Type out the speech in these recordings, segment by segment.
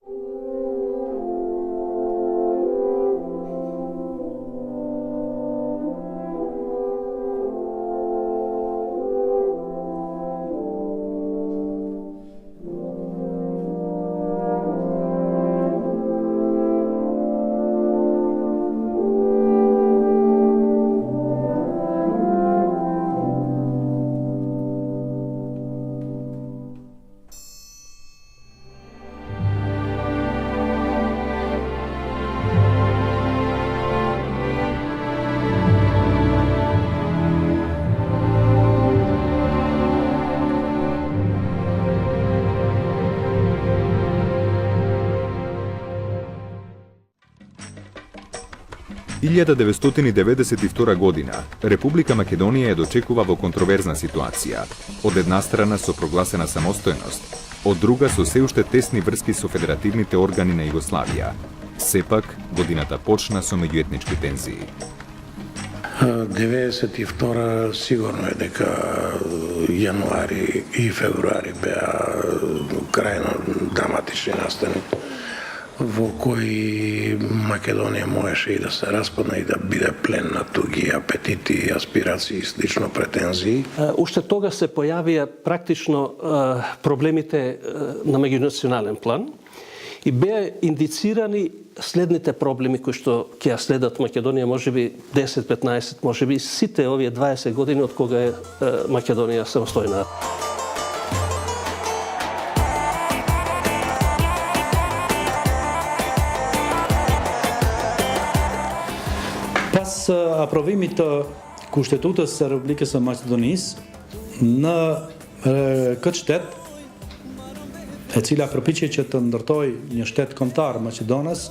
– 1992 година, Република Македонија ја дочекува во контроверзна ситуација. Од една страна со прогласена самостојност, од друга со се уште тесни врски со федеративните органи на Југославија. Сепак, годината почна со меѓуетнички тензии. 92 сигурно е дека јануари и февруари беа крајно драматични настани, во кои Македонија можеше и да се распадне и да биде плен на туги апетити, аспирации и слично претензии. Уште тога се појавија практично проблемите на меѓунационален план и беа индицирани следните проблеми кои што ќе ја следат Македонија, можеби 10-15, можеби сите овие 20 години од кога е Македонија самостојна. Pas aprovimit të kushtetutës së Republikës së Maqedonisë në këtë shtet, e cila përpiqej që të ndërtojë një shtet kombëtar maqedonës,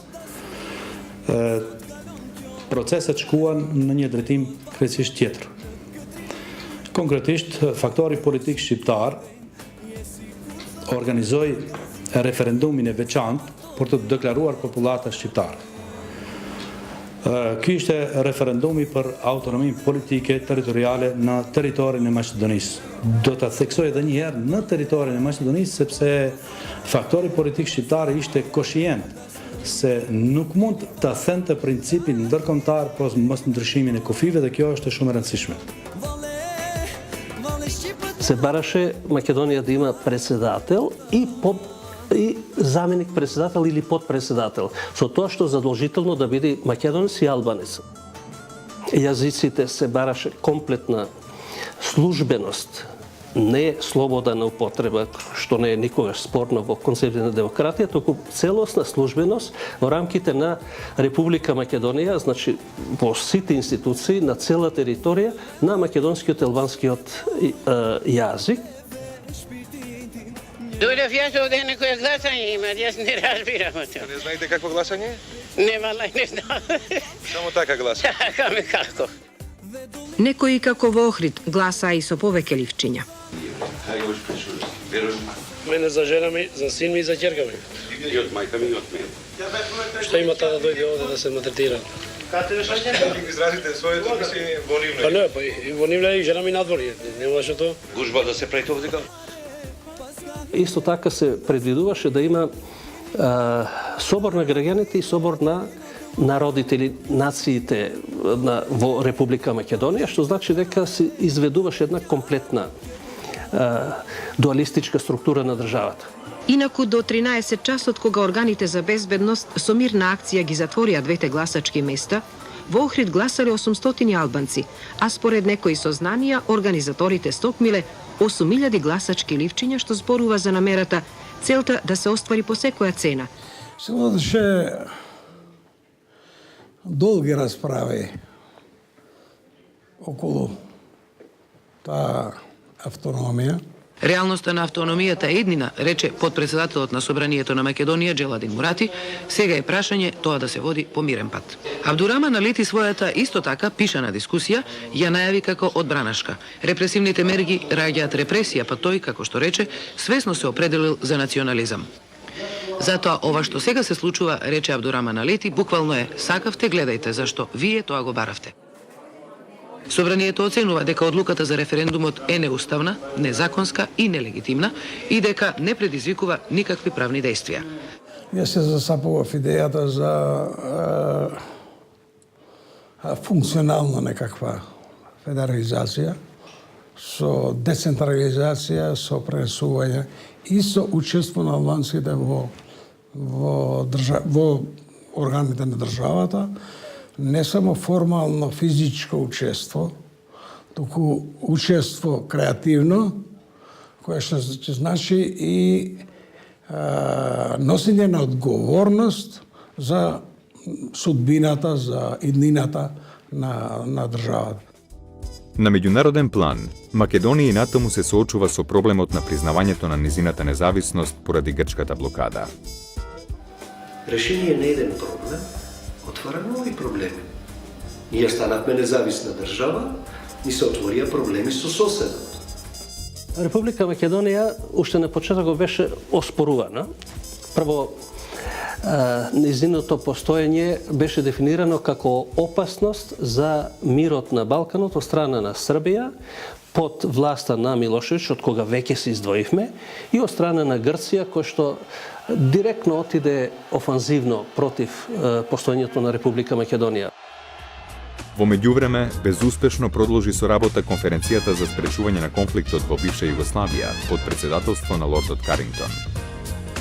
proceset shkuan në një drejtim krejtësisht tjetër. Konkretisht, faktori politik shqiptar organizoi referendumin e veçantë për të deklaruar popullata shqiptare. Ky ishte referendumi për autonominë politike territoriale në territorin e Maqedonisë. Do ta theksoj edhe një herë në territorin e Maqedonisë sepse faktori politik shqiptar ishte koshient se nuk mund ta thente principin ndërkombëtar pas mos ndryshimin e kufive, dhe kjo është shumë e rëndësishme. Се бараше Македонија да има председател и заменик председател или подпредседател, со тоа што задолжително да биде македонец и албанец. Јазиците се бараше комплетна службеност, не слобода на употреба, што не е никогаш спорно во концепција на демократија, току целосна службеност во рамките на Република Македонија, значи во сите институции на цела територија на македонскиот и албанскиот јазик. Дојдов јас овде некоја гласање има, јас не разбирам о тоа. Не знаете какво гласање? Не, вала, не знам. Само така гласа. Така ме како. Некои како во Охрид гласа и со повеќе ливчиња. Мене за жена ми, за син ми и за ќерка ми. И од мајка ми и од мене. Што има таа да дојде овде да се малтретира? Ги изразите своето мислење во нивно. Па не, па и во нивно и жена ми надвори. Нема што тоа. Гужба да се прави овде како? Исто така се предвидуваше да има собор на граѓаните и собор на народите или нациите во Република Македонија, што значи дека се изведуваше една комплетна дуалистичка структура на државата. Инаку до 13 часот кога органите за безбедност со мирна акција ги затворија двете гласачки места, во Охрид гласале 800 албанци, а според некои сознанија организаторите стокмиле 8000 гласачки ливчиња, што зборува за намерата целта да се оствари по секоја цена. Се водеше долги расправи околу таа автономија. Реалноста на автономијата е еднина, рече подпредседателот на Собранието на Македонија Джеладин Мурати, сега е прашање тоа да се води по мирен пат. Абдураман Алети својата исто така пишана дискусија ја најави како одбранашка. Репресивните мерги раѓаат репресија, па тој, како што рече, свесно се определил за национализам. Затоа ова што сега се случува, рече Абдураман Алети, буквално е сакавте, гледајте, зашто вие тоа го баравте. Собранието оценува дека одлуката за референдумот е неуставна, незаконска и нелегитимна и дека не предизвикува никакви правни действија. Јас се засапував идејата за функционална некаква федерализација, со децентрализација, со пренесување и со учество на албанците во органите на државата, не само формално физичко учество, туку учество креативно, кое што значи и носење на одговорност за судбината, за иднината на државата. На меѓународен план, Македонија и натаму се соочува со проблемот на признавањето на низината независност поради грчката блокада. Решение на еден проблем отвара нови проблеми. Ние станавме независна држава, ни се отворија проблеми со соседот. Република Македонија уште на почетокот беше оспорувана. Прво, низиното постоење беше дефинирано како опасност за мирот на Балканот од страна на Србија под власта на Милошевиќ, од кога веќе се издвоивме, и од страна на Грција, кој што директно отиде офанзивно против постоењето на Република Македонија. Во меѓувреме, безуспешно продолжи со работа конференцијата за спречување на конфликтот во бивша Југославија под председателство на лордот Карингтон.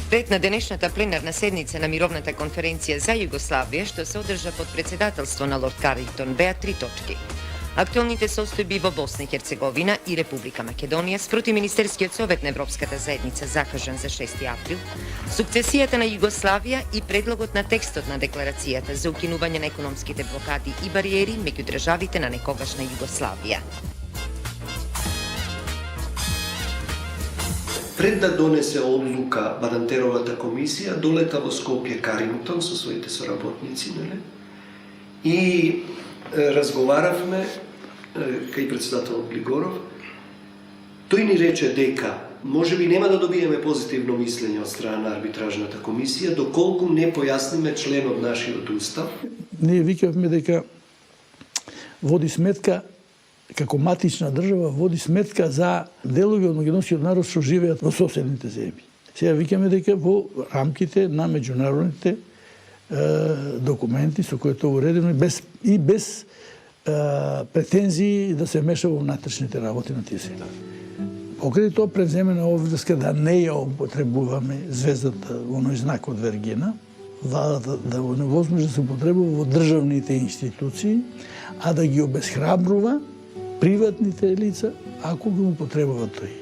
Пред на денешната пленарна седница на Мировната конференција за Југославија, што се одржа под председателство на лорд Карингтон, беа 3 точки. Актуелните состојби во Босна и Херцеговина и Република Македонија спроти Министерскиот совет на Европската заедница закажан за 6 април, сукцесијата на Југославија и предлогот на текстот на декларацијата за укинување на економските блокади и бариери меѓу државите на некогашна Југославија. Пред да донесе одлука Бадантеровата комисија, долета во Скопје Карингтон со своите соработници, нели? И разговаравме кај председателот Глигоров. Тој ни рече дека можеби нема да добиеме позитивно мислење од страна на арбитражната комисија доколку не појасниме членот нашиот устав. Ние викавме дека води сметка, како матична држава, води сметка за делови од македонскиот народ што живеат во соседните земји. Сега викаме дека во рамките на меѓународните документи со кои тоа уредено и без претензии да се меша во внатрешните работи на тие земји. Покрај тоа преземена обврска да не ја употребуваме звездата, оној знак од Вергина, владата да не возможи да се употребува во државните институции, а да ги обесхрабрува приватните лица, ако ги употребува тој.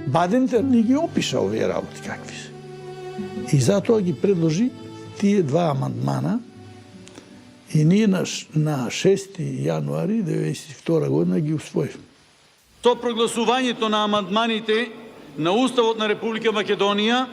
Бадентер ни ги опиша овие работи какви се. И затоа ги предложи тие 2 амандмана и ние на 6 јануари 1992 година ги усвоивме. Со прогласувањето на амандманите на Уставот на Република Македонија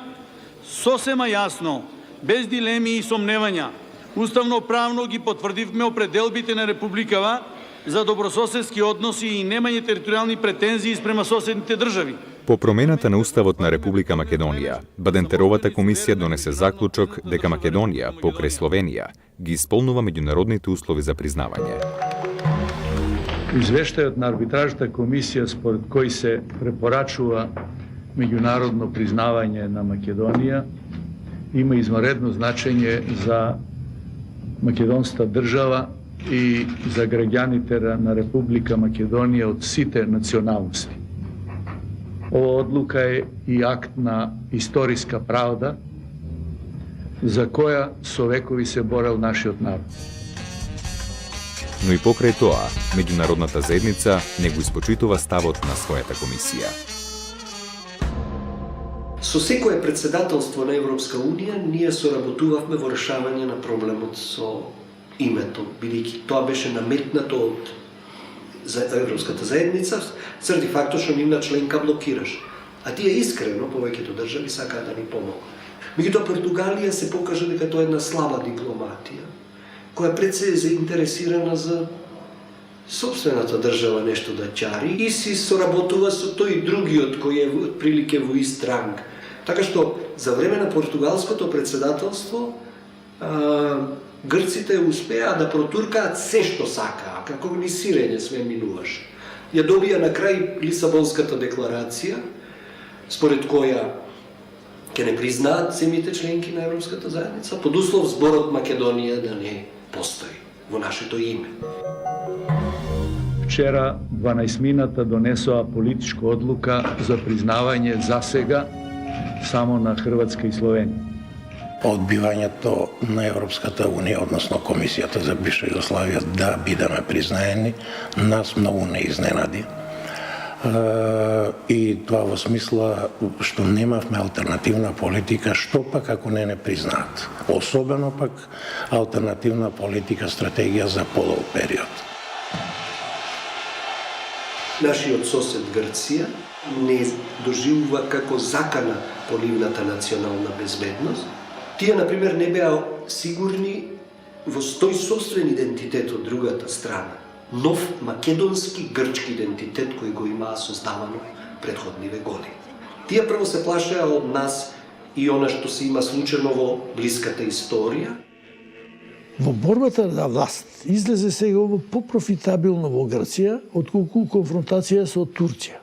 сосема јасно, без дилеми и сомневања, уставно-правно ги потврдивме определбите на Републикава за добрососедски односи и немање територијални претензии спрема соседните држави. По промената на Уставот на Република Македонија, Бадентеровата комисија донесе заклучок дека Македонија, покрај Словенија, ги исполнува меѓународните услови за признавање. Извештајот на арбитражната комисија според кој се препорачува меѓународно признавање на Македонија има извънредно значење за македонската држава и за граѓаните на Република Македонија од сите националности. Ова одлука е и акт на историска правда за која со векови се борел нашиот народ. Но и покрај тоа, меѓународната заедница не го испочитува ставот на својата комисија. Со секое председателство на Европска Унија ние соработувавме во решавање на проблемот со името, бидејќи тоа беше наметнато од Европската заедница, заради фактот што нивна членка блокираш. А тие искрено, повеќето држави, сакаат да ни помогнат. Меѓутоа, Португалија се покажа дека тоа е една слаба дипломатија, која пред се е заинтересирана за собствената држава нешто да ќари и си соработува со тој другиот кој е отприлике во ист ранг. Така што, за време на португалското председателство, грците успеа да протуркаат се што сакаа, како ни сирење све минуваш. Ја добија на крај Лисабонската декларација, според која ќе не признаат земите членки на Европската заедница, под услов зборот Македонија да не постои во нашето име. Вчера 12-мината донесоа политичка одлука за признавање за сега само на Хрватска и Словенија. Одбивањето на Европската унија, односно Комисијата за бивша Југославија да бидеме признаени, нас многу не изненади. И тоа во смисла што немавме алтернативна политика, што пак ако не признаат. Особено пак алтернативна политика, стратегија за подолг период. Нашиот сосед Грција не доживува како закана по нивната национална безбедност. Тие, например, не беа сигурни во тој собствен идентитет од другата страна. Нов македонски грчки идентитет кој го имаа создавано претходниве години. Тие прво се плашеа од нас и она што се има случено во блиската историја. Во борбата за власт излезе сега ово попрофитабилно во Грција, отколку конфронтација со Турција.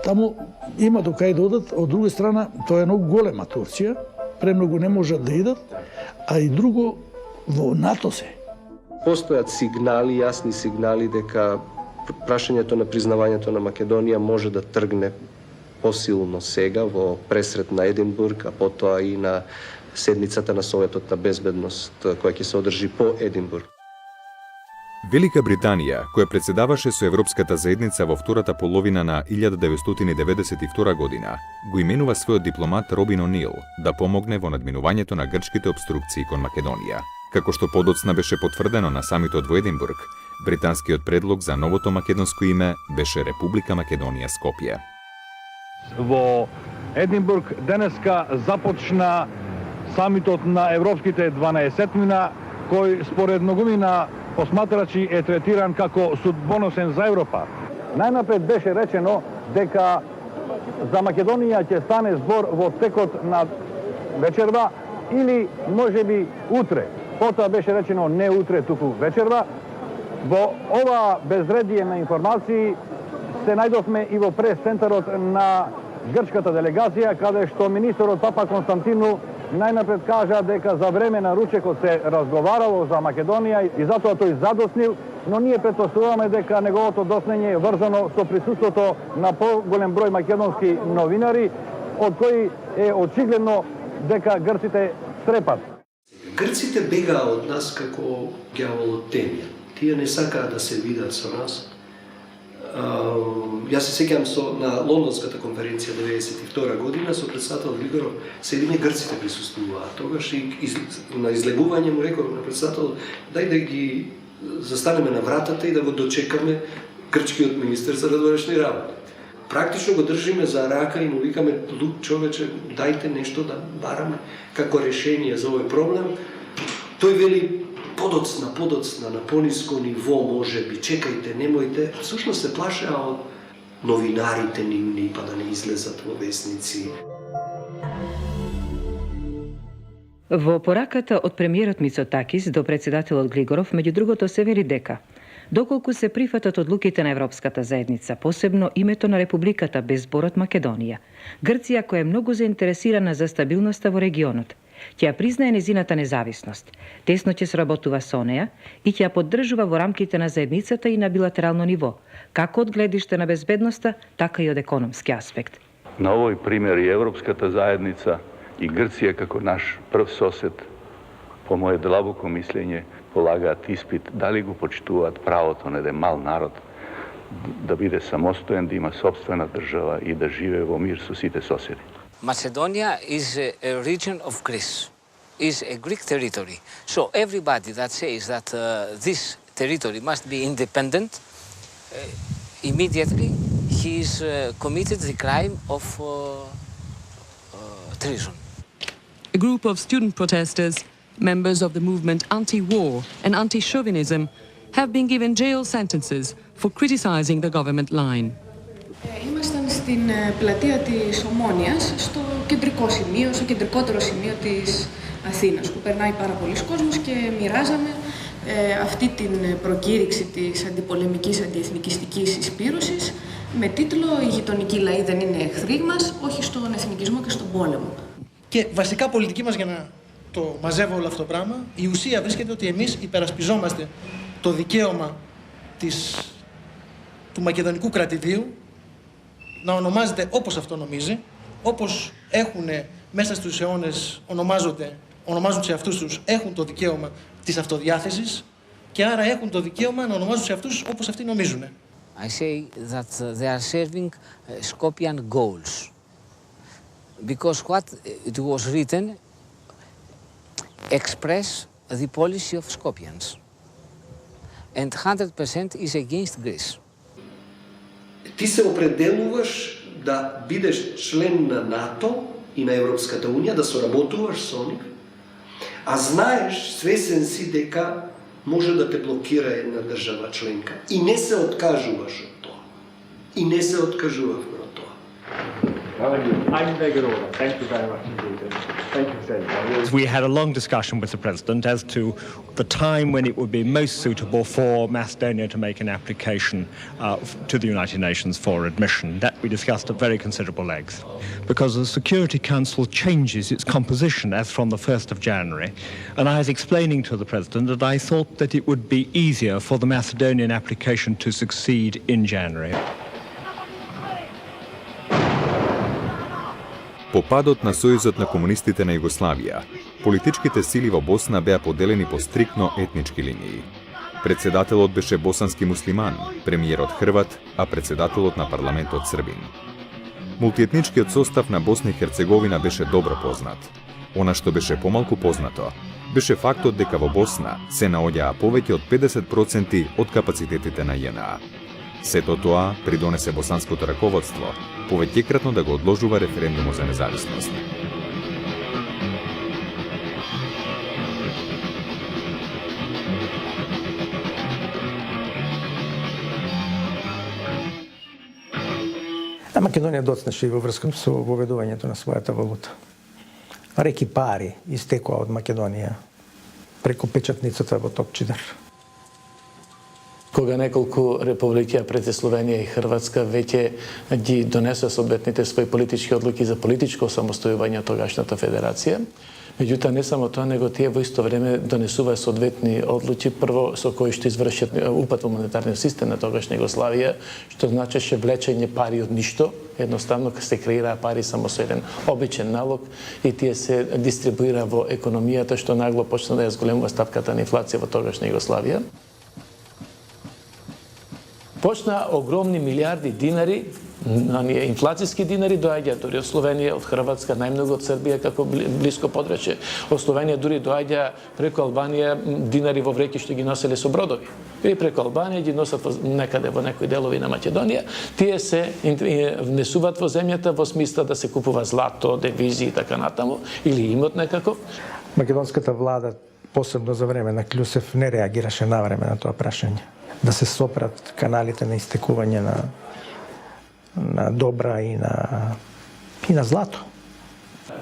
Таму има до кај да одат, од друга страна, тоа е многу голема Турција, премногу не можат да идат, а и друго, во НАТО се. Постојат сигнали, јасни сигнали дека прашањето на признавањето на Македонија може да тргне посилно сега во пресрет на Единбург, а потоа и на седницата на Советот на безбедност која ќе се одржи по Единбург. Велика Британија, која председаваше со Европската заедница во втората половина на 1992 година, го именува својот дипломат Робин О'Нил да помогне во надминувањето на грчките обструкции кон Македонија. Како што подоцна беше потврдено на самитот во Единбург, британскиот предлог за новото македонско име беше Република Македонија Скопје. Во Единбург денеска започна самитот на европските 12-мина, кој според многумина посматрачи е третиран како судбоносен за Европа. Најнапред беше речено дека за Македонија ќе стане збор во текот на вечерва или можеби утре. Потоа беше речено не утре, туку вечерва. Во ова безредие на информации се најдовме и во прес-центарот на грчката делегација, каде што министерот Папа Константину најнапред кажа дека за време на ручекот се разговарало за Македонија и затоа тој задоснил, но ние претпоставуваме дека неговото доснење е врзано со присуството на поголем број македонски новинари, од кои е очигледно дека грците стрепат. Грците бегаа од нас како ѓавол од темја. Тие не сакаат да се видат со нас. Јас се сеќам на Лондонската конференција 1992 година со председател Григоров, седиме грците присуствуваа. Тогаш и на излегување му реков на председател, дај да ги застанеме на вратата и да го дочекаме грчкиот министер за външни работи. Практично го држиме за рака и му викаме, луд човече, дајте нешто да бараме како решение за овој проблем. Тој вели, подоцна, на пониско ниво може би, чекајте, немојте. Всушност се плашеа од новинарите нивни, па да не излезат во весници. Во пораката од премиерот Мицотакис до председателот Глигоров, меѓу другото се вели дека доколку се прифатат одлуките на Европската заедница, посебно името на Републиката без зборот Македонија, Грција, која е многу заинтересирана за стабилноста во регионот, ќе ја признае незината независност, тесно ќе сработува со неа и ќе ја поддржува во рамките на заедницата и на билатерално ниво, како од гледиште на безбедноста, така и од економски аспект. На овој пример и Европската заедница и Грција како наш прв сосед, по моје длабоко мислење, полагаат испит дали го почитуваат правото на еден мал народ да биде самостоен, да има собствена држава и да живее во мир со сите соседи. Macedonia is a region of Greece, is a Greek territory. So everybody that says that this territory must be independent, immediately he is committed the crime of treason. A group of student protesters, members of the movement Anti-War and Anti-Chauvinism, have been given jail sentences for criticizing the government line. Ήμασταν στην πλατεία της Ομόνοιας, στο κεντρικό σημείο, στο κεντρικότερο σημείο της Αθήνας, που περνάει πάρα πολλοί κόσμος και μοιράζαμε αυτή την προκήρυξη της αντιπολεμικής, αντιεθνικιστικής συσπήρωσης με τίτλο «Οι γειτονικοί λαοί δεν είναι εχθροί μας, όχι στον εθνικισμό και στον πόλεμο». Και βασικά πολιτική μας, για να το μαζεύω όλο αυτό το πράγμα, η ουσία βρίσκεται ότι εμείς υπερασπιζόμαστε το δικαίωμα του μακεδονικού κρατηδίου να ονομάζεται όπως αυτό νομίζει, όπως έχουν μέσα στους αιώνες ονομάζουν τους εαυτούς τους, έχουν το δικαίωμα της αυτοδιάθεσης και άρα έχουν το δικαίωμα να ονομάζουν τους εαυτούς τους όπως αυτοί νομίζουν. I say that they are serving Skopjean goals. Because what it was written express the policy of Skopjeans. And 100% is against Greece. Ти се определуваш да бидеш член на НАТО и на Европската унија, да соработуваш со нив, а знаеш, свесен си дека може да те блокира една држава членка и не се откажуваш од тоа. И не се откажувавме од тоа. Thank you very much indeed. Thank you. We had a long discussion with the President as to the time when it would be most suitable for Macedonia to make an application to the United Nations for admission. That we discussed at very considerable length. Because the Security Council changes its composition as from the 1st of January, and I was explaining to the President that I thought that it would be easier for the Macedonian application to succeed in January. По падот на Сојузот на комунистите на Југославија, политичките сили во Босна беа поделени по стрикно етнички линии. Председателот беше босански муслиман, премиерот Хрват, а председателот на парламентот Србин. Мултиетничкиот состав на Босна и Херцеговина беше добро познат. Она што беше помалку познато, беше фактот дека во Босна се наоѓаа повеќе од 50% од капацитетите на ЈНА. Сето тоа придонесе босанското раководство повеќекратно да го одложува референдумот за независност. Македонија доцнеше и во врска со воведувањето на својата валута. Реки пари истекоа од Македонија преку печатницата во Топчидар. Кога неколку републики, пред Словенија и Хрватска, веќе ги донесоа соодветните своји политички одлуки за политичко самостојување од тогашната федерација. Меѓутоа, не само тоа, него тие во исто време донесуваа соодветни одлуки, прво со кои што извршат упад во монетарниот систем на тогашна Југославија, што значеше влечење пари од ништо, едноставно се креираа пари само со еден обичен налог и тие се дистрибуира во економијата, што нагло почна да ја зголемува стапката на инфлација во тогашна Југославија. Почна огромни милиарди динари, инфлацијски динари доаѓаат дури од Словенија, од Хрватска, најмногу од Србија како блиско подрачје. Од Словенија дури доаѓа преку Албанија динари во вреќи што ги носеле со бродови. И преку Албанија ги носат некаде во некои делови на Македонија. Тие се внесуваат во земјата во смисла да се купува злато, девизи и така натаму, или имот некаков. Македонската влада, посебно за време на Клюсев, не реагираше навреме на тоа прашање. Да се сопрат каналите на истекување на добра и на злато.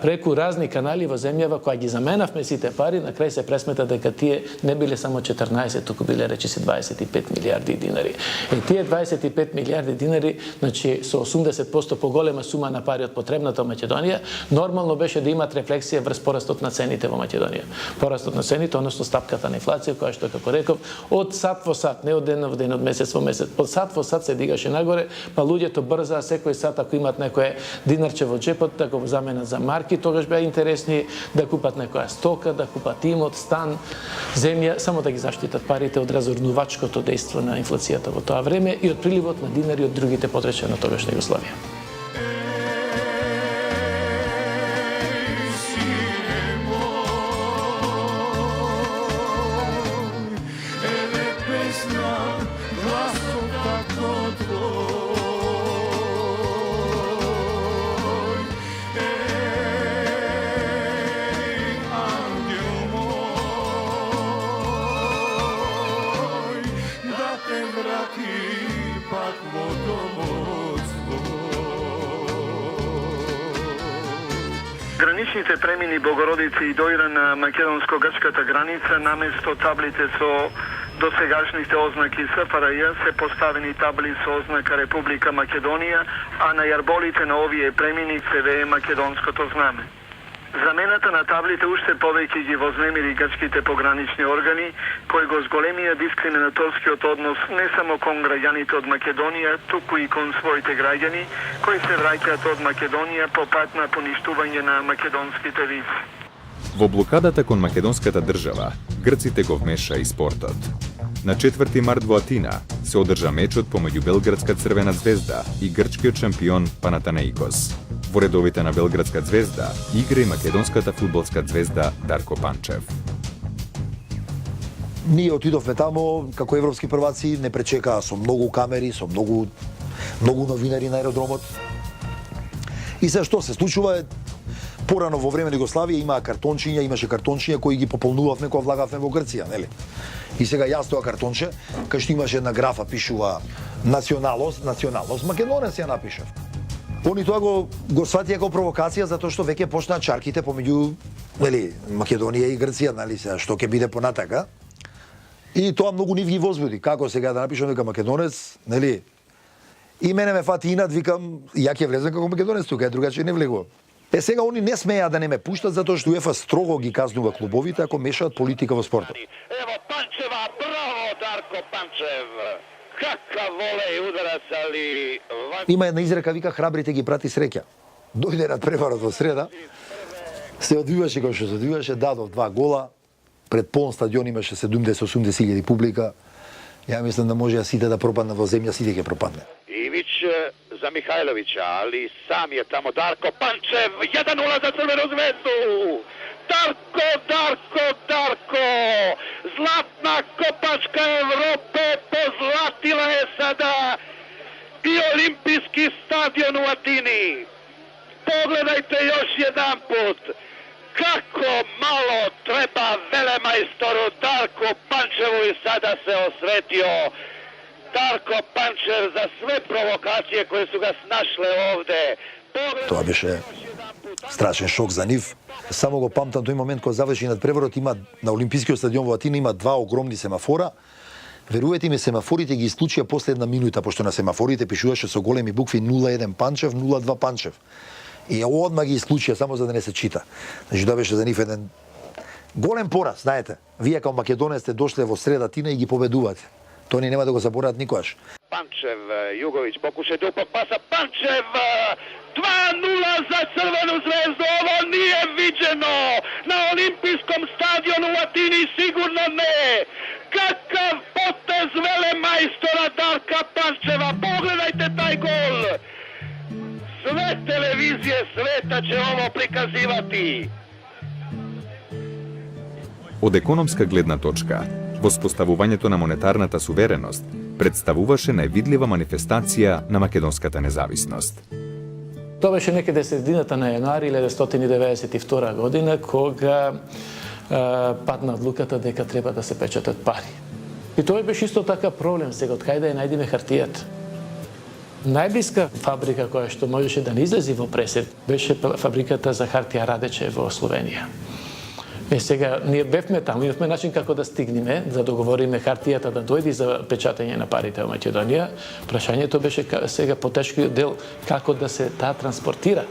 Преку разни канали во земјава, која ги заменавме сите пари, на крај се пресмета дека тие не биле само 14, туку биле речиси 25 милиарди динари. И тие 25 милиарди динари, значи со 80% поголема сума на пари од потребната во Македонија, нормално беше да имат рефлексија врз порастот на цените во Македонија. Порастот на цените, односно стапката на инфлација, која што, како реков, од сат во сат, не од ден во ден, од месец во месец, од сат во сат се дигаше нагоре, па луѓето брзаа секој сат, ако имат некое динарче во джепот, да го заменат за марки, тогаш беа интересни да купат некоја стока, да купат имот, стан, земја, само да ги заштитат парите од разорнувачкото дејство на инфлацијата во тоа време и од приливот на динари од другите подрачја на тогашна Југославија. Граничните премини Богородица и Дојра на македонско-грчката граница наместо таблите со досегашните ознаки СФРЈ се поставени табли со ознака Република Македонија, а на јарболите на овие премини се вее македонското знаме. Замената на таблите уште повеќе ги вознемири грчките погранични органи, кои го зголемија дискриминаторскиот однос не само кон граѓаните од Македонија, туку и кон своите граѓани, кои се враќаат од Македонија по пат на поништување на македонските вици. Во блокадата кон македонската држава, грците го вмеша и спортот. На 4 март во Атина се одржа мечот помеѓу Белградска Црвена звезда и грчкиот шампион Панатанаикос. Во редовите на Белградска звезда игра и македонската фудбалска звезда Дарко Панчев. Ние отидовме тамо како европски прваци, не пречекаа со многу камери, со многу новинари на аеродромот. И се што се случува е, порано во време на Југославија имаше картончиња кои ги пополнувавме кога влагавме во Грција, нели? И сега јас тоа картонче, кај што имаше една графа пишува националност македонец ја напишав. Они тоа го сватија како провокација затоа што веќе почнаа чарките помеѓу, нели, Македонија и Грција, нели, сега што ќе биде понатака. И тоа многу нив ги возбуди. Како сега да напишам дека македонец, нели? И мене ме фати инат, викам, ја ќе влезем како македонец тука, другачи не влегувам. Сега они не смеја да не ме пуштат затоа што УЕФА строго ги казнува клубовите ако мешаат политика во спортот. Ево Панчева, браво Дарко Панчев. Кака волеј ударац, али... Има една изрека, вика, храбрите ги прати среќа. Дојде над преварот во среда, се одвиваше како што се одвиваше, дадов 2 гола, пред полн стадион имаше 70-80 илјади публика. Ја мислам да може сите да пропадне во земја, сите ќе пропадне. Ивич за Михајловиќа, али сам е тамо Дарко Панчев, 1-0 за Црвену звезду. Дарко! Златна копачка Европе, позлатила е сада и Олимписки стадион у Атини. Погледајте још еден пут. Како мало треба велемајстору Дарко Панчеву и сада се осветио. Дарко Панчев за све провокације кои су га снашле овде. Тоа беше страшен шок за нив. Само го памтам тој момент кога заврши надпреварот, има на Олимпискиот стадион во Атина има 2 огромни семафора. Верувате ми, семафорите ги исклучија после 1 минута, пошто на семафорите пишуваше со големи букви 01 Панчев, 02 Панчев. И одма ги исклучија само за да не се чита. Значи тоа беше за нив еден голем пораз, знаете. Вие како македонец сте дошле во среда Атина и ги победувате. Тоа ни нема да го заборават никогаш. Панчев, Југовиќ покуша да паса Панчев, 2-0 за Црвену звезду, ово nije видено на Олимписком стадиону у Атини, сигурно не. Какав потез велемајстора Дарка Панчева, погледајте тај гол. Све телевизije света će ovo prikazivati. Од економска гледна точка, воспоставувањето на монетарната сувереност представуваше највидлива манифестација на македонската независност. Тоа беше некаде средината на јануари 1992 година, кога падна одлуката дека треба да се печатат пари. И тоа беше исто така проблем сега, од кај да ја најдеме хартијата. Најблиска фабрика која што можеше да не излези во пресед беше фабриката за хартија Радече во Словенија. Сега, ние бевме таму, имавме начин како да стигнеме, да договориме хартијата да дојде за печатање на парите во Македонија. Прашањето беше сега потешкиот дел како да се таа транспортира.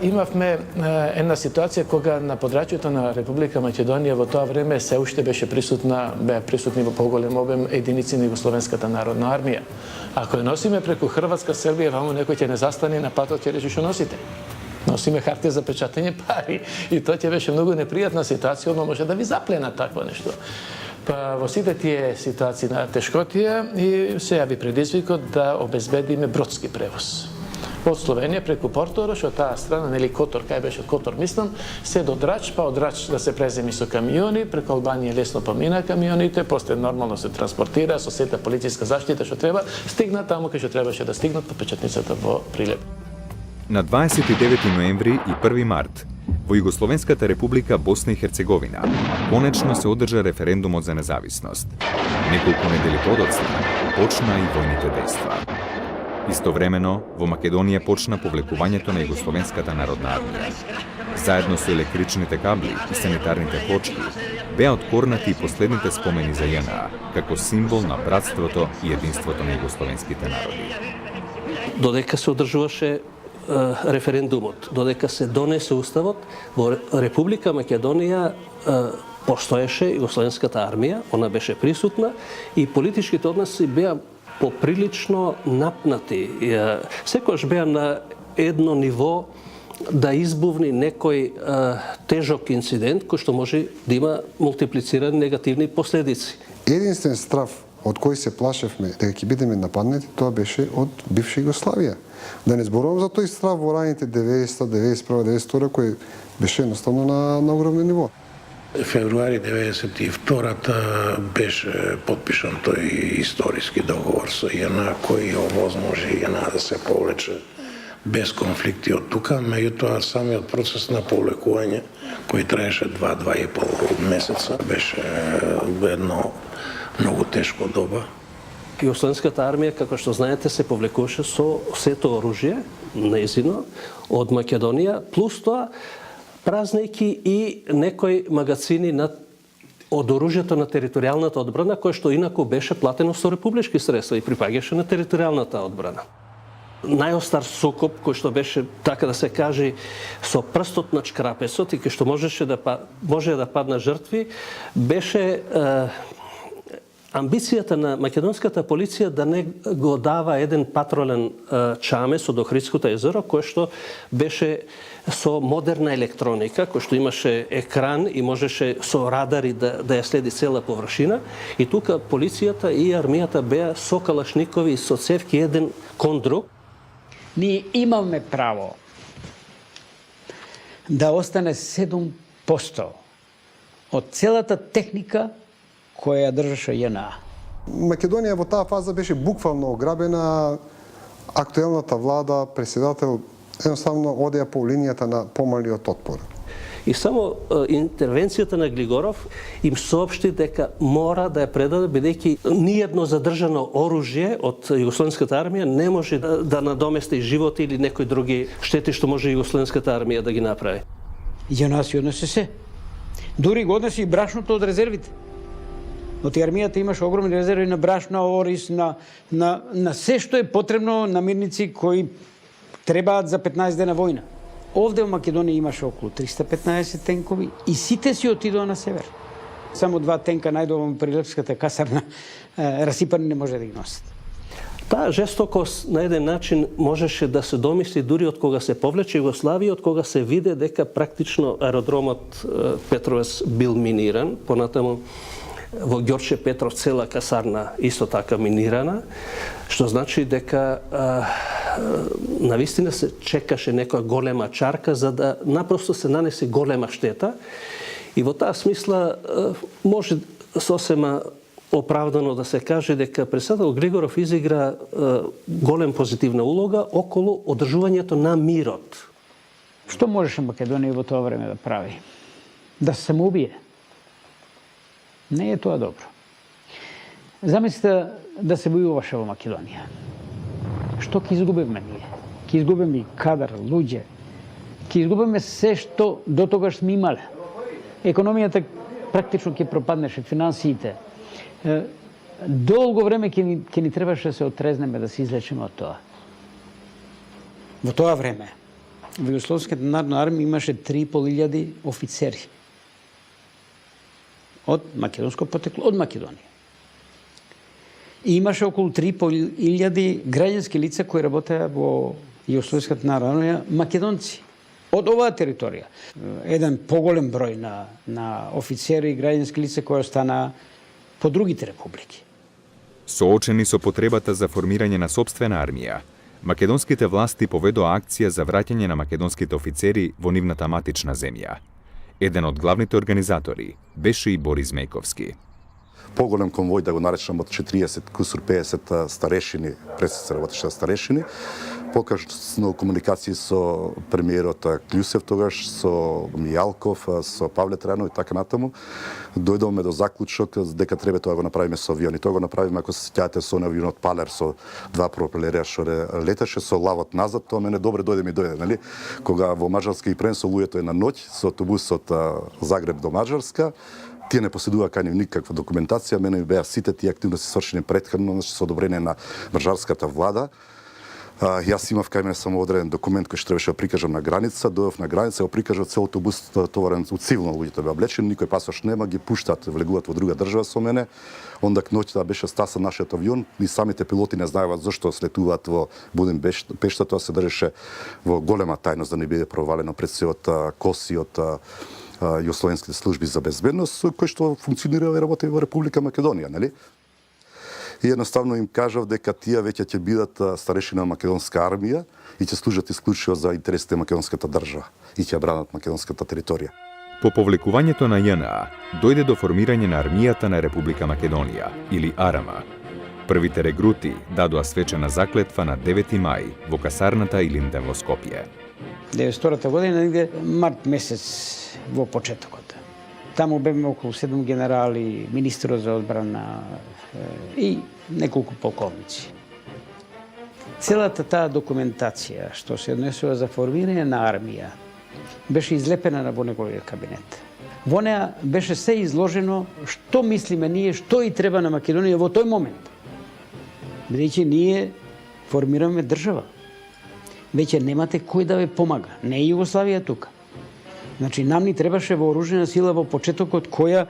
Имавме една ситуација кога на подрачјето на Република Македонија во тоа време се уште беше присутни во поголем обем единици на Југословенската народна армија. Ако ја носиме преку Хрватска, Србија, вамо некој ќе не застане на патот, ќе рече што носите. Носиме хартија за печатање пари и тоа ќе беше многу непријатна ситуација, одма може да ви заплена такво нешто. Па во сите тие ситуации на тешкотија и се јави предизвикот да обезбедиме бродски превоз. Од Словенија преку Порторош, од таа страна, нели Котор, кај беше Котор, мислам, се до Драч, па од Драч да се преземи со камиони, преку Албанија лесно помина камионите, после нормално се транспортира со сета полициска заштита што треба, стигна таму кај што требаше да стигнат по печатницата во Прилеп. На 29 ноември и 1 март во Југословенската република Босна и Херцеговина конечно се одржа референдумот за независност. Неколку недели подоцна почна и војните дејства. Истовремено, во Македонија почна повлекувањето на Југословенската народна армија. Заедно со електричните кабли и санитарните плочки беа откорнати и последните спомени за ЈНА, како символ на братството и единството на југословенските народи. Додека се одржуваше референдумот, додека се донесе уставот, во Република Македонија постоеше Југословенската армија, она беше присутна и политичките односи беа поприлично напнати. Секогаш беа на едно ниво да избувни некој тежок инцидент кој што може да има мултиплицирани негативни последици. Единствен страв од кој се плашевме дека ќе бидеме нападнати, тоа беше од бивша Југославија. Да не зборувам за тој страв во раните 90, 91, 92 кој беше едноставно на огромно ниво. Февруари 92-та беше подпишан тој историски договор со ЈНА кој овозможи ЈНА да се повлече без конфликти од тука, меѓутоа самиот процес на повлекување кој траеше 2-2,5 месеца беше едно многу тешко доба. Југословенската армија, како што знаете, се повлекуваше со сето оружје, неизино, од Македонија, плюс тоа празнејќи и некои магацини од оружјето на територијалната одбрана, кое што инаку беше платено со републички средства и припаѓаше на територијалната одбрана. Најостар сукоп, кој што беше, така да се каже, со прстот на чкрапесот и кој што може да падна жртви, беше амбицијата на македонската полиција да не го дава еден патролен чамес од Охридското езеро, кој што беше со модерна електроника, кој што имаше екран и можеше со радари да ја следи цела површина. И тука полицијата и армијата беа со калашникови и со цевки еден кон друг. Ние имаме право да остане 7% од целата техника која ја држеше ЈНА. Македонија во таа фаза беше буквално ограбена, актуелната влада, председател, едноставно одеа по линијата на помалиот отпор. И само интервенцијата на Глигоров им соопшти дека мора да ја предаде, бидејќи ниедно задржано оружје од Југословенската армија не може да надомести живот или некои други штети што може Југословенската армија да ги направи. ЈНА си однесе се. Дури го однесе и брашното од резервите. Оти армијата имаше огромни резерви на брашна, орис, на се што е потребно, намирници кои требаат за 15 дена војна. Овде во Македонија имаше околу 315 тенкови и сите си отидоа на север. Само 2 тенка најдовам при Лепската касарна расипани не може да ги носат. Таа жестокост на еден начин можеше да се домисли дури од кога се повлече Југославија, од кога се виде дека практично аеродромот Петровец бил миниран, понатаму во Ѓорче Петров цела касарна исто така минирана, што значи дека навистина се чекаше некоја голема чарка за да напросто се нанесе голема штета. И во таа смисла може сосема оправдано да се каже дека председател Глигоров изигра голем позитивна улога околу одржувањето на мирот. Што можеше Македонија во тоа време да прави? Да се самоубие? Не е тоа добро. Замислите да се војуваше во Македонија. Што ќе изгубиме ние? Ќе изгубиме и кадар, луѓе. Ќе изгубиме се што до тогаш сме имале. Економијата практично ќе пропаднеше, финансиите. Долго време ќе ни требаше да се отрезнеме, да се излечеме од тоа. Во тоа време во Југословската народна армија имаше 3.500 офицери од македонско потекло, од Македонија. И имаше околу 3.500 граѓански лица кои работеа во Југословската народна армија, македонци од оваа територија. Еден поголем број на офицери и граѓански лица кои останаа по другите републики. Соочени со потребата за формирање на собствена армија, македонските власти поведоа акција за враќање на македонските офицери во нивната матична земја. Еден од главните организатори беше и Борис Мејковски. Поголем конвој, да го наречам, од 40 кусур 50 старешини, пресеци работеше старешини, покажно комуникации со премиерот Клјусев тогаш, со Мијалков, со Павле Трајанов и така натаму, дојдовме до заклучок дека треба тоа го направиме со авиони. Тоа го направиме, ако се сеќавате, со авионот Палер со 2 пропелери што леташе со лавот назад, тоа мене добре дојде, нели? Кога во Мажарска и пренесо луѓето на ноќ со автобусот Загреб до Мажарска, тие не поседува кај нив никаква документација, мене ми беа сите тие активности свршени претходно со одобрение на мажарската влада. Јас имав кај мене само одреден документ кој што требаше да прикажам на граница, дојдов на граница, го прикажав целото бус товарен у цивилно, луѓето беа облечени, никој пасош нема, ги пуштаат, влегуваат во друга држава со мене. Онда ноќта беше стасан нашиот авион и самите пилоти не знаеваат зашто слетуваат во Будимпешта, тоа се држеше во голема тајност да не биде провалено пред се од КОСИ, од југословенските служби за безбедност, кои што функционираа и работеа во Република Македонија, нели? И едноставно им кажав дека тие веќе ќе бидат старешина на македонска армија и ќе служат исклучиво за интересите на македонската држава и ќе бранат македонската територија. По повлекувањето на JNA дојде до формирање на армијата на Република Македонија или АРМА. Првите регрути дадоа свечена заклетва на 9 мај во касарната Илинден во Скопје. 1992 година, негде март месец во почетокот. Таму беме околу 7 генерали, министерот за одбрана и неколку полковници. Целата таа документација што се однесува за формирање на армија беше излепена во неговиот кабинет. Во неа беше се изложено што мислиме ние, што и треба на Македонија во тој момент. Бидејќи ние формираме држава. Веќе немате кој да ве помага. Не е Југославија тука. Значи, нам ни требаше вооружена сила во почетокот која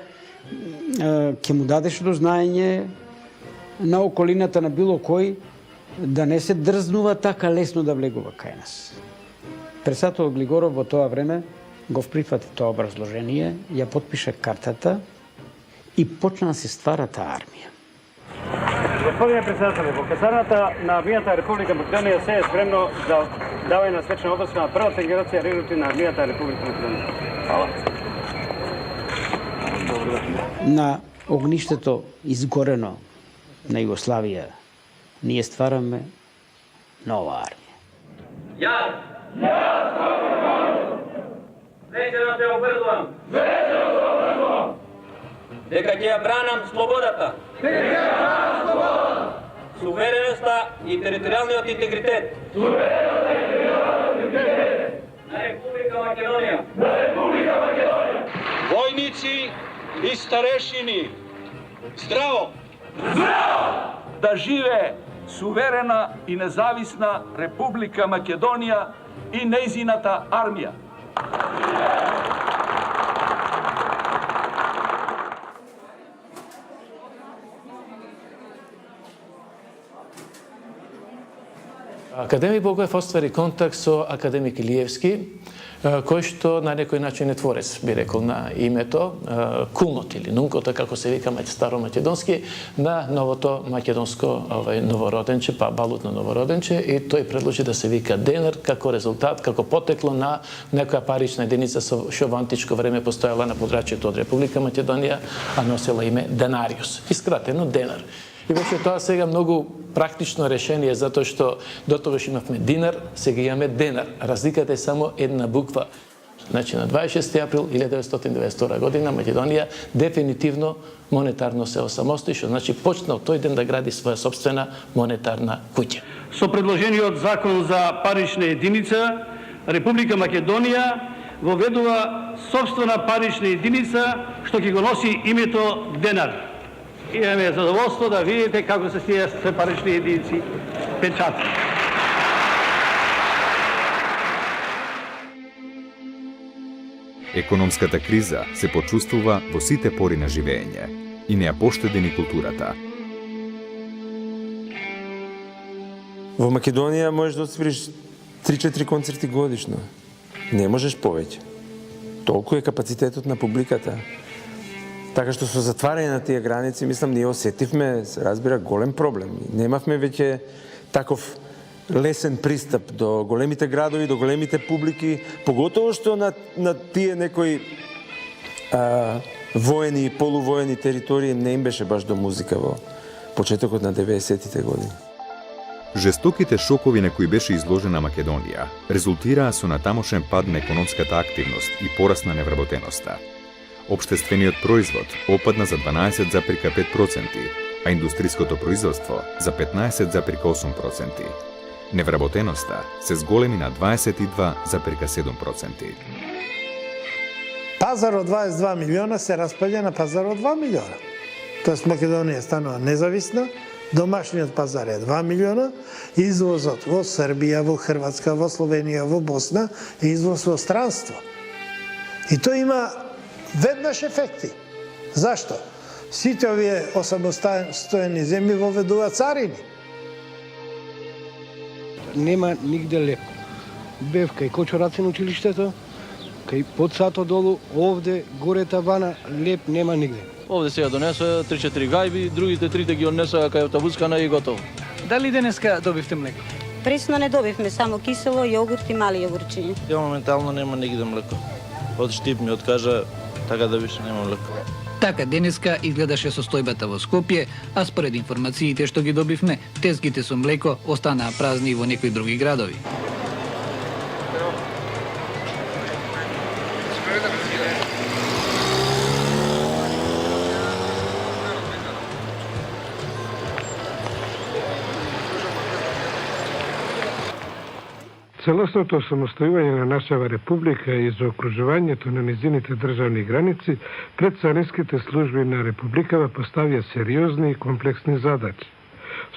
ќе му дадеше до знаење на околината на било кој да не се дрзнува така лесно да влегува кај нас. Председател Глигоров во тоа време го прифати тоа образложение, ја потпише картата и почна да се ствара таа армија. Господине председателе, во касарната на армијата Република Македонија се е спремно за давање на свечна обласка на првата генерација регрути на армијата Република Македонија. Хвала. На огништето изгорено на Југославија ние ствараме нова армија. Веќе да те обрзувам дека ќе ја бранам слободата, сувереноста и територијалниот интегритет на Република Македонија. Војници и старешини, здраво! Да живее суверена и независна Република Македонија и нејзината армија. Академик Богоев оствари контакт со академик Илиевски, кој што на некој начин е творец, би рекол, на името Кулнот или Нункото, како се вика старомакедонски, на новото македонско новороденче, па балутно новороденче, и тој предложи да се вика денар како резултат, како потекло на некоја парична единица што во античко време постојала на подрачјето од Република Македонија, а носела име денариус, искратено денар. И беше тоа сега многу практично решение, затоа што до тогаш имавме динар, сега имаме денар. Разликата е само една буква. Значи, на 26 април 1992 година Македонија дефинитивно монетарно се осамостои, што значи почна од тој ден да гради своја собствена монетарна куќа. Со предложениот закон за парична единица, Република Македонија воведува собствена парична единица што ќе го носи името денар. Имаме задоволство да видите како се тие парични единици печатни. Економската криза се почувствува во сите пори на живење и не ја поштеди ни културата. Во Македонија можеш да отсвириш 3-4 концерти годишно. Не можеш повеќе. Толку е капацитетот на публиката. Така што со затварање на тие граници, мислам, ние осетивме, се разбира, голем проблем. Немавме веќе таков лесен пристап до големите градови, до големите публики, поготово што на тие некои воени и полувоени територии не им беше баш до музика во почетокот на 90-тите години. Жестоките шокови на кои беше изложена Македонија резултираа со натамошен пад на економската активност и пораст на невработеноста. Општествениот производ опадна за 12,5%, а индустриското производство за 15,8%. Невработеноста се зголеми на 22,7%. Пазар од 22 милиона се распаѓа на пазар од 2 милиона. Тоест Македонија станува независна, Домашниот пазар е 2 милиона, извозот во Србија, во Хрватска, во Словенија, во Босна е извоз во странство. И тоа има веднаш ефекти. Зашто? Сите овие осамостојени земји воведува царини. Нема нигде леп. Бев кај Кочураци на училиштето, кај под сато долу, овде, горе тавана, леп нема нигде. Овде сега донеса 3-4 гајби, другите трите ги однеса кај автобускана и готово. Дали денеска добивте млеко? Пресно не добивме, само кисело, јогурт и мали јогурчиња. Ја моментално нема нигде млеко. Од Штип ми откажа така да више нема млеко. Така денеска изгледаше состојбата во Скопје, а според информациите што ги добивме, тезгите со млеко останаа празни и во некои други градови. Целосното самостојување на нашава република и заокружувањето на низините државни граници пред царинските служби на републикава поставија сериозни и комплексни задачи.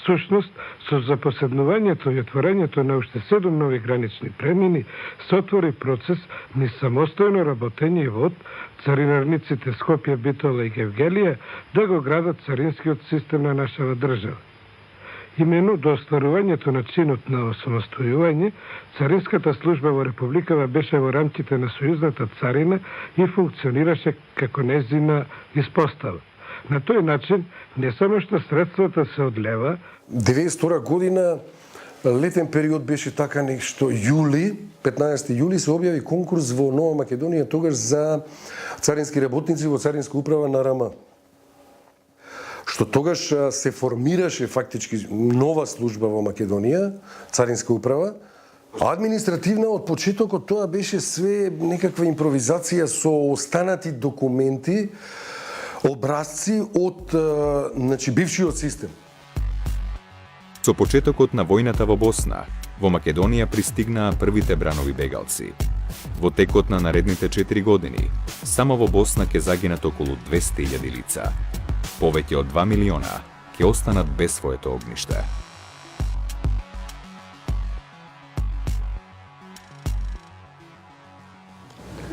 Всушност, со запоседнувањето и отворањето на уште 7 нови гранични премини, се отвори процес ни самостојно работење од царинарниците Скопје, Битола и Гевгелија да го градат царинскиот систем на нашава држава. Именно до остварувањето на чинот на осамостојување, царинската служба во републикава беше во рамките на сојузната царина и функционираше како нејзина испостава. На тој начин, не само што средствата се одлева, 92 година летен период беше така нешто јули, 15 јули се објави конкурс во Нова Македонија тогаш за царински работници во царинска управа на РМ. Што тогаш се формираше фактички нова служба во Македонија, царинска управа, а административна од почетокот тоа беше све некаква импровизација со останати документи, образци од бившиот систем. Со почетокот на војната во Босна, во Македонија пристигнаа првите бранови бегалци. Во текот на наредните 4 години, само во Босна ќе загинат околу 200.000 лица. Повеќе од 2 милиона ќе останат без своето огниште.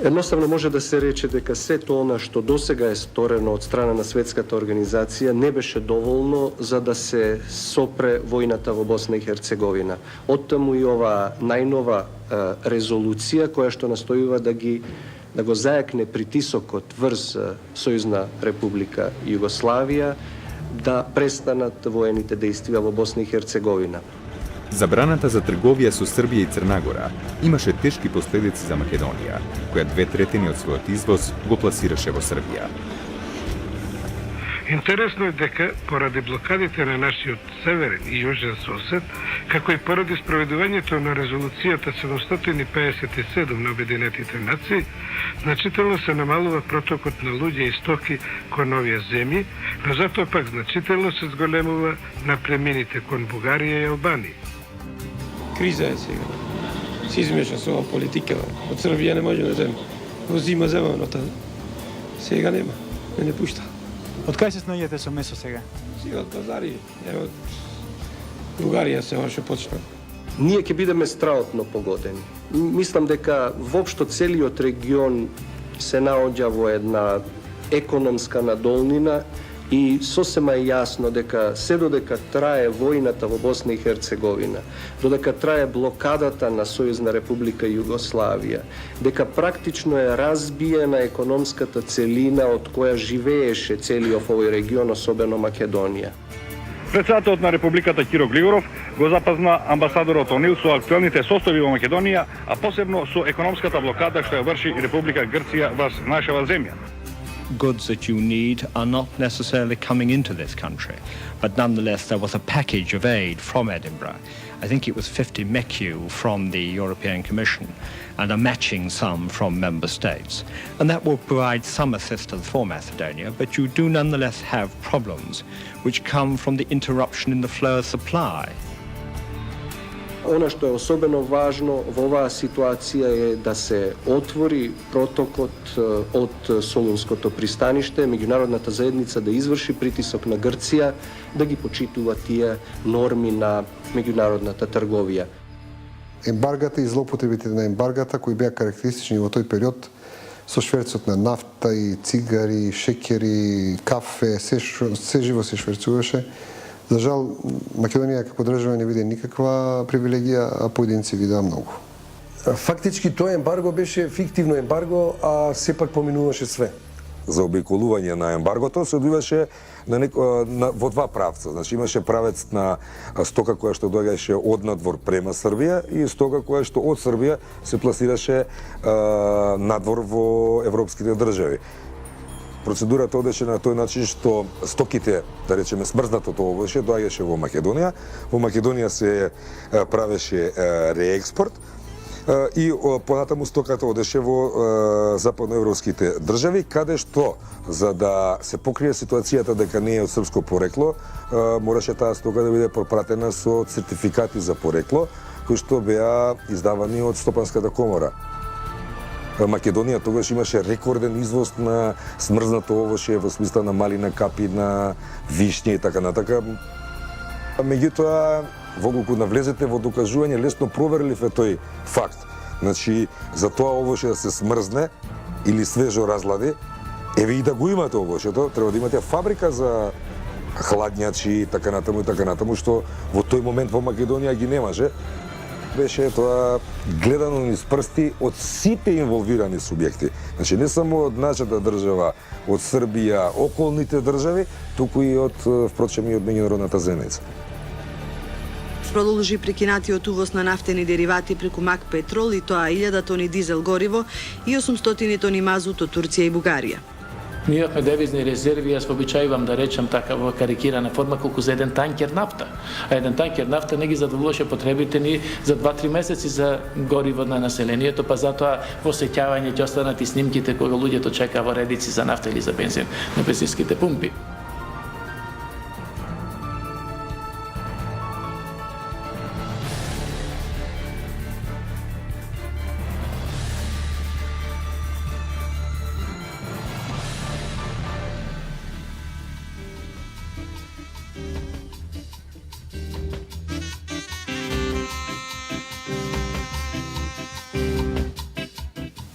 Едноставно може да се рече дека сето она што досега е сторено од страна на Светската организација не беше доволно за да се сопре војната во Босна и Херцеговина. Оттаму и ова најнова резолуција која што настојува да го зајакне притисокот врз Сојузна република Југославија да престанат воените дејствија во Босна и Херцеговина. Забраната за трговија со Србија и Црна Гора имаше тешки последици за Македонија, која 2/3 од својот извоз го пласираше во Србија. Интересно е дека, поради блокадите на нашиот северен и јужен сосед, како и поради спроведувањето на резолуцијата 757 на Обединетите нации, значително се намалува протокот на луѓе и стоки кон овие земји, но затоа пак значително се зголемува на премините кон Бугарија и Албанија. Криза е сега. Си измеша со ова политика. Од Србија не може да земе. Го зима земаното. Сега нема. Не пушта. Од кај се снаѓате со месо сега? Сега од пазари. Од Бугарија се още почна. Ние ќе бидеме страотно погодени. Мислам дека воопшто целиот регион се наоѓа во една економска надолнина и сосема е јасно дека се додека трае војната во Босна и Херцеговина, додека трае блокадата на Сојузна република Југославија, дека практично е разбиена економската целина од која живееше целиот овој регион, особено Македонија. Председателот на Републиката Киро Глигоров го запазна амбасадорот Онил со актуелните состојби во Македонија, а посебно со економската блокада што ја врши Република Грција во нашава земја. Goods that you need are not necessarily coming into this country, but nonetheless there was a package of aid from Edinburgh. I think it was 50 MECU from the European Commission and a matching sum from member states. And that will provide some assistance for Macedonia, but you do nonetheless have problems which come from the interruption in the flow of supply. Ono što je особено важно во оваа ситуација е да се отвори протокот од Солунското пристаниште, меѓународната заедница да изврши притисок на Грција да ги почитува тие норми на меѓународната трговија. Ембаргата и злоупотребите на ембаргата кои беа карактеристични во тој период со шверцот на нафта и цигари, шекери, кафе, се живо се шверцуваше. За жал, Македонија како држава не виде никаква привилегија, а поединци видеа многу. Фактички тоа ембарго беше фиктивно ембарго, а сепак поминуваше све. За обиколување на ембаргото се одбиваше во два правца. Значи имаше правец на стока која што доаѓаше од надвор према Србија и стока која што од Србија се пласираше надвор во европските држави. Процедурата одеше на тој начин што стоките, да речеме смрзнатото овоше, доаѓаше во Македонија. Во Македонија се правеше реекспорт и понатаму стоката одеше во западноевропските држави, каде што, за да се покрие ситуацијата дека не е од српско порекло, мораше таа стока да биде пропратена со сертификати за порекло, кои што беа издавани од Стопанската комора. Македонија тогаш имаше рекорден извоз на смрзнато овоше во смисла на малина, капи, на вишње и така натака. Меѓутоа, кога навлезете во докажување, лесно проверлив е тој факт. Значи, за тоа овоше да се смрзне или свежо разлади, еве и да го имате овошето, треба да имате фабрика за хладњачи и така натаму, што во тој момент во Македонија ги немаше. Беше тоа гледано низ прсти од сите инволвирани субјекти. Значи не само од нашата држава, од Србија, околните држави, туку и од, впрочем, и од меѓународната заедница. Продолжи прекинатиот увоз на нафтени деривати преку МАК Петрол, и тоа 1000 тони дизел гориво и 800 тони мазут од Турција и Бугарија. Ми имавме девизни резерви, јас обичајувам да речам така во карикирана форма колку за еден танкер нафта. А еден танкер нафта не ги задоволуваше потребите ни за 2-3 месеци за гориво на населението, па затоа во сеќавање ќе останат и снимките кога луѓето чекаа во редици за нафта или за бензин на бензинските пумпи.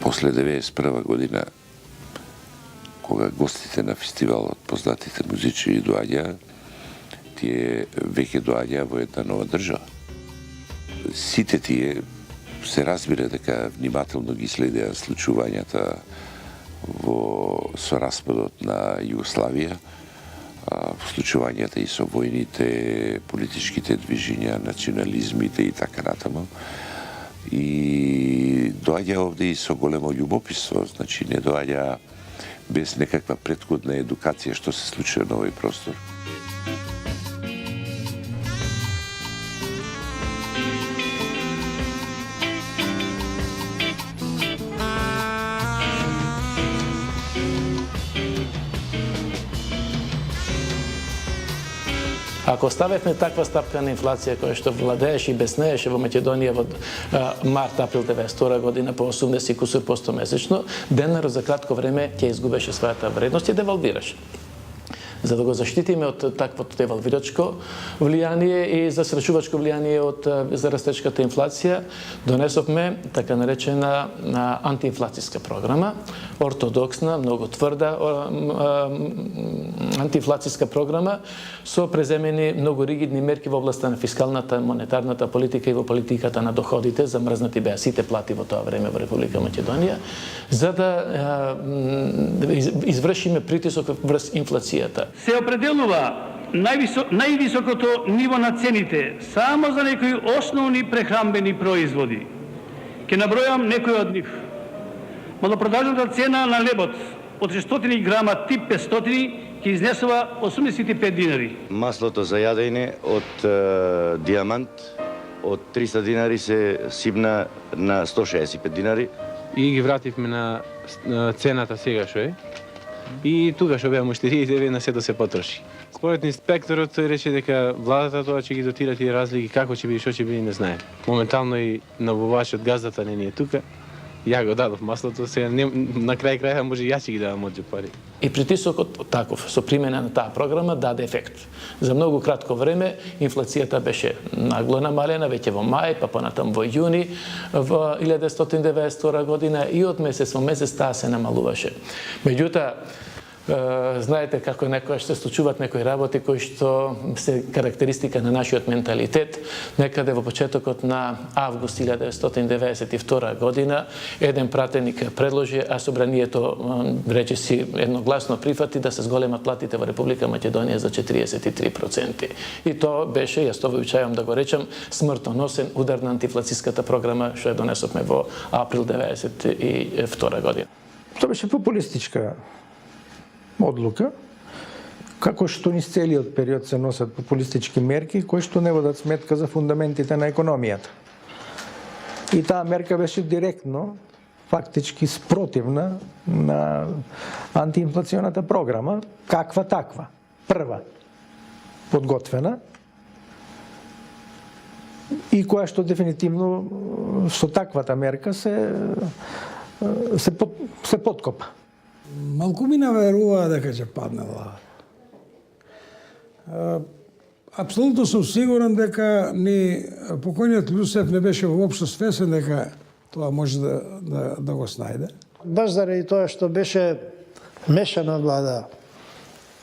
После 1991 година, кога гостите на фестивалот, познатите музичари доаѓа, тие веќе доаѓа во една нова држава. Сите тие се разбира дека внимателно ги следеа случувањата со распадот на Југославија, случувањата и со војните, политичките движења, национализмите и така натаму. И доаѓа овде и со големо љубопитство, значи не доаѓа без некаква претходна едукација што се случува на овој простор. Ако оставевме таква стапка на инфлација која што владееше и беснееше во Македонија во март-април 1992 година по 80% месечно, денарот за кратко време ќе изгубеше својата вредност и девалвираше. За да го заштитиме од таквото девалвирачко влијание и застрашувачко влијание од зарастечката инфлација, донесовме така наречена антиинфлацијска програма, ортодоксна, многу тврда антиинфлацијска програма со преземени многу ригидни мерки во областта на фискалната, монетарната политика и во политиката на доходите, замрзнати беа сите плати во тоа време во Република Македонија, за да извршиме притисок врз инфлацијата. Се определува највисокото ниво на цените само за некои основни прехранбени производи. Ке набројам некои од нив. Малопродажната цена на лебот од 600 грама тип 500 ќе изнесува 85 динари. Маслото за јадење од Диамант од 300 динари се сибна на 165 динари. И ги вративме на цената сега што е. И тука што беа муштериите, веднаш се да се потроши. Според инспекторот тој рече дека владата тоа ќе ги дотира тие разлики, како ќе биде, што ќе биде, не знае. Моментално и набувачот газдата не е тука. Ја го дадов маслото, сега на крај може и јас ќе ги дадам од пари. И притисокот таков со примена на таа програма даде ефект. За многу кратко време инфлацијата беше нагло намалена веќе во мај, па понатаму во јуни во 1992 година и од месец во месец таа се намалуваше. Меѓутоа, знаете како некојаш се случуваат некои работи кои што се карактеристика на нашиот менталитет. Некаде во почетокот на август 1992 година еден пратеник предложи, а собранието речиси едногласно прифати да се зголемат платите во Република Македонија за 43%. И тоа беше, јас тоа обичајам да го речам, смртоносен удар на антиинфлацијската програма што ја донесовме во април 1992 година. Тоа беше популистичка одлука, како што низ целиот период се носат популистички мерки кои што не водат сметка за фундаментите на економијата. И таа мерка беше директно, фактички спротивна на антиинфлационата програма, каква таква. Прва подготвена и која што дефинитивно со таквата мерка се подкопа. Малкумина верува дека ќе падне владата. Апсолутно сум сигурен дека ни покојниот Љусев не беше воопшто свесен дека тоа може да го снајде. Баш заради тоа што беше мешана влада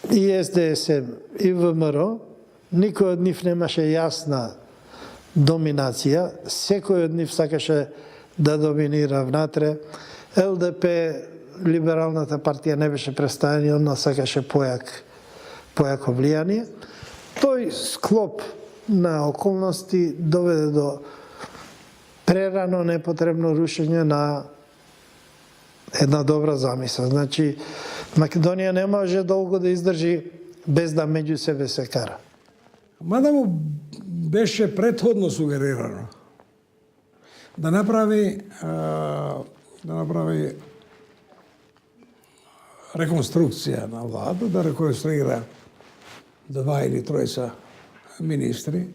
и СДСМ и ВМРО, никој од нив немаше јасна доминација, секој од нив сакаше да доминира внатре. ЛДП, Либералната партија, не беше представена, она сакаше појако влијание. Тој склоп на околности доведе до прерано непотребно рушење на една добра замисла. Значи, Македонија не може долго да издржи без да меѓу себе се кара. Мада му беше претходно сугерирано да направи реконструкција на владата, да реконструира 2 или 3 министри.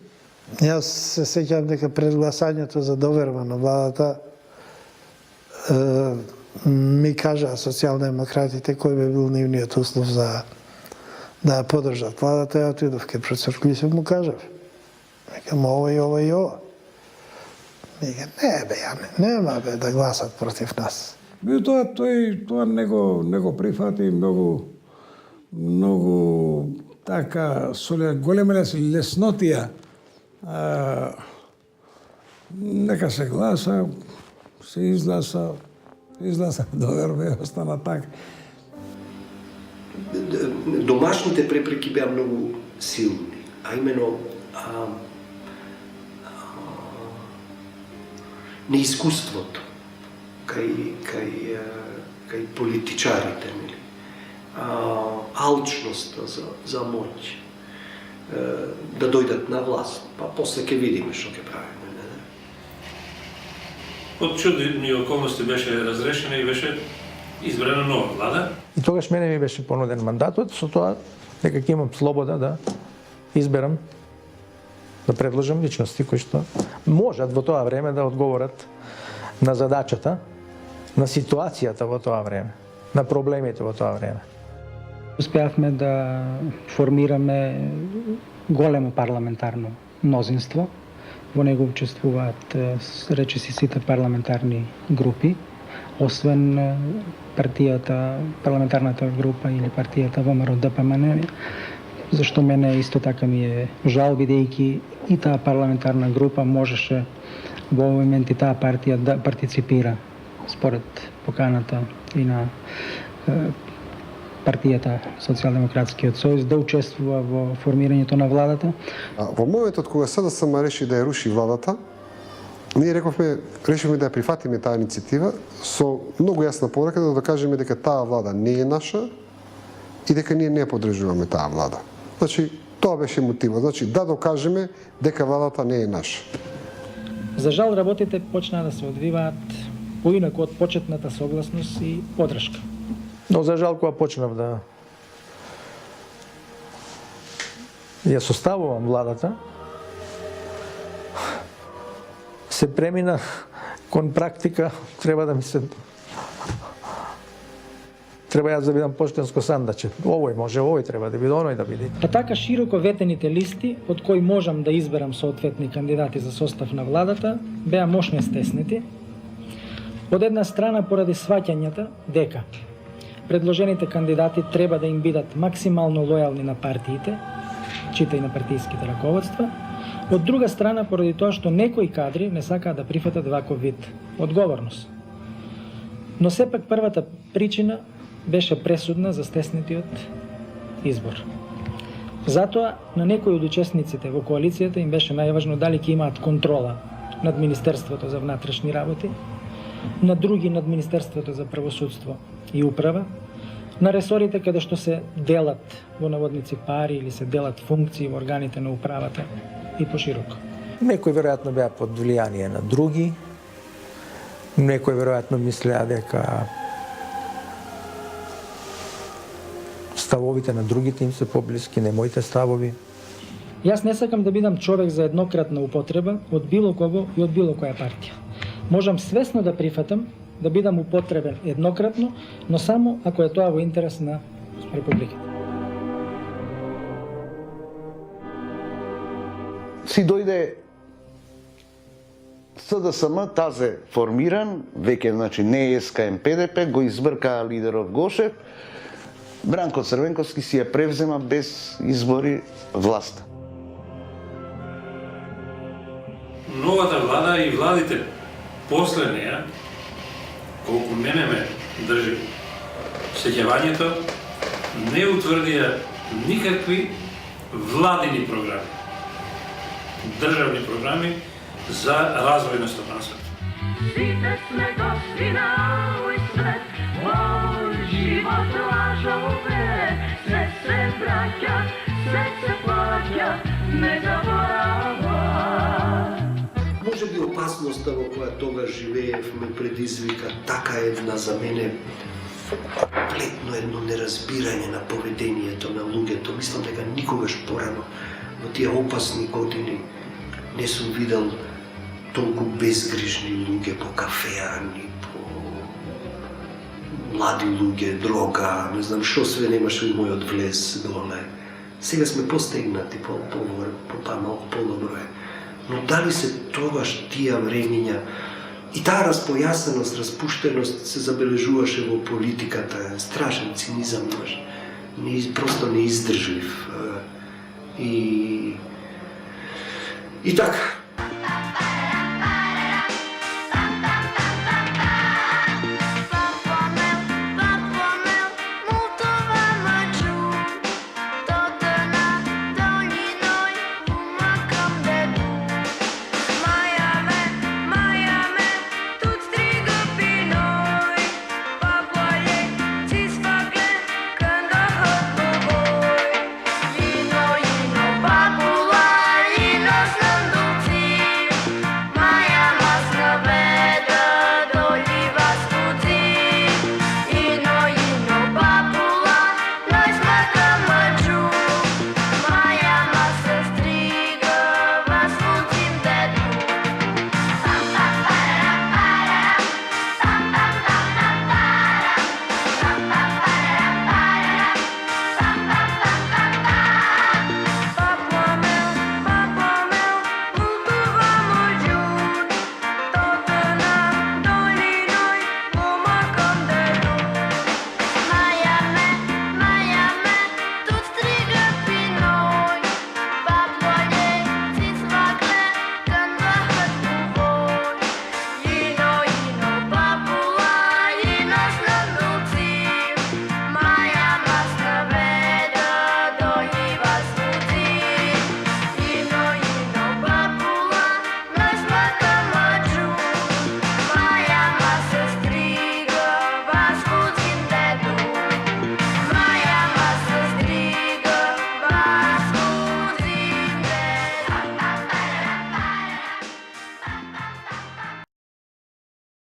Јас се сеќавам дека пред гласањето за доверба на владата ми кажаа социјалдемократите кој би бил нивниот услов за да ја поддржат владата. Ја отидов ке професор Клисев, му кажав. Викам ова и ова и ова. Вика, не бе, нема бе да гласат против нас. Тоа не го прифати многу така со голема леснотија. Нека се гласа, се изгласа доверба и остана така. Домашните препреки беа многу силни, а именно неискуството кај политичарите, алчноста за моќ, да дојдат на власт, па после ќе видиме што ќе правиме. Од чудни околности беше разрешена и беше избрана нова влада. И тогаш мене ми беше понуден мандатот, со тоа дека ќе имам слобода да изберам, да предложам личности кои што можат во тоа време да одговорат на задачата, на ситуацијата во тоа време, на проблемите во тоа време. Успеавме да формираме големо парламентарно мнозинство. Во него учествуваат речиси сите парламентарни групи, освен парламентарната група или партијата ВМРО-ДПМН, зашто мене исто така ми е жал, бидејќи и таа парламентарна група можеше во овој момент и таа партија да партиципира според поканата и на партијата Социјалдемократскиот сојуз да учествува во формирањето на владата. Во моментот кога СДСМ реши да ја руши владата, ние решивме да ја прифатиме таа иницијатива со многу јасна порека да кажеме дека таа влада не е наша и дека ние не ја поддржуваме таа влада. Значи, тоа беше мотивот. Значи, да докажеме дека владата не е наша. За жал, работите почнаа да се одвиваат поинаку од почетната согласност и поддршка. Но за жал, кога почнав да ја составувам владата, се премина кон практика, треба јас да бидам поштенско сандаче. Овој може, овој треба да биде, оној да биде. Па така широко ветените листи, од кои можам да изберам соодветни кандидати за состав на владата, беа мощно стеснети. Од една страна поради сваќањата дека предложените кандидати треба да им бидат максимално лојални на партиите, чита и на партијските раководства. Од друга страна поради тоа што некои кадри не сакаат да прифатат ваков вид одговорност. Но сепак првата причина беше пресудна за стеснетиот избор. Затоа на некои од учесниците во коалицијата им беше најважно дали ќе имаат контрола над Министерството за внатрешни работи, на други над Министерството за правосудство и управа, на ресорите каде што се делат во наводници пари или се делат функции во органите на управата и пошироко. Некои веројатно беа под влијание на други, некои веројатно мислеа дека ставовите на другите им се поблиски, не моите ставови. Јас не сакам да бидам човек за еднократна употреба од било кого и од било која партија. Можам свесно да прифатам да бидам употребен еднократно, но само ако е тоа во интерес на Републиката. Си дојде СДСМ, тазе формиран, веќе значи не е СКМ ПДП, го избрка лидерот Гошев, Бранко Црвенковски си ја превзема без избори власта. Новата влада и владите после неја, колку мене ме држи сеќавањето, не утврдија никакви владини програми, државни програми за развој на стопанството. Сите сме гости на овој свет, овој живот лажове, се се враќа, се плаќа, не заборава. Може би опасноста во која тогаш живеевме предизвика така една за мене комплетно едно неразбирање на поведението на луѓето. Мислам дека никогаш порано во тие опасни години не сум видел толку безгрижни луѓе по кафеа, ни по млади луѓе, дрога, не знам што све немаше и мојот влез доле. Сега сме постегнати, малку подобро е. Но дали се тогаш тие времиња и таа распојасеност, распуштеност се забележуваше во политиката, страшен цинизам имаш, просто неиздржлив. И така,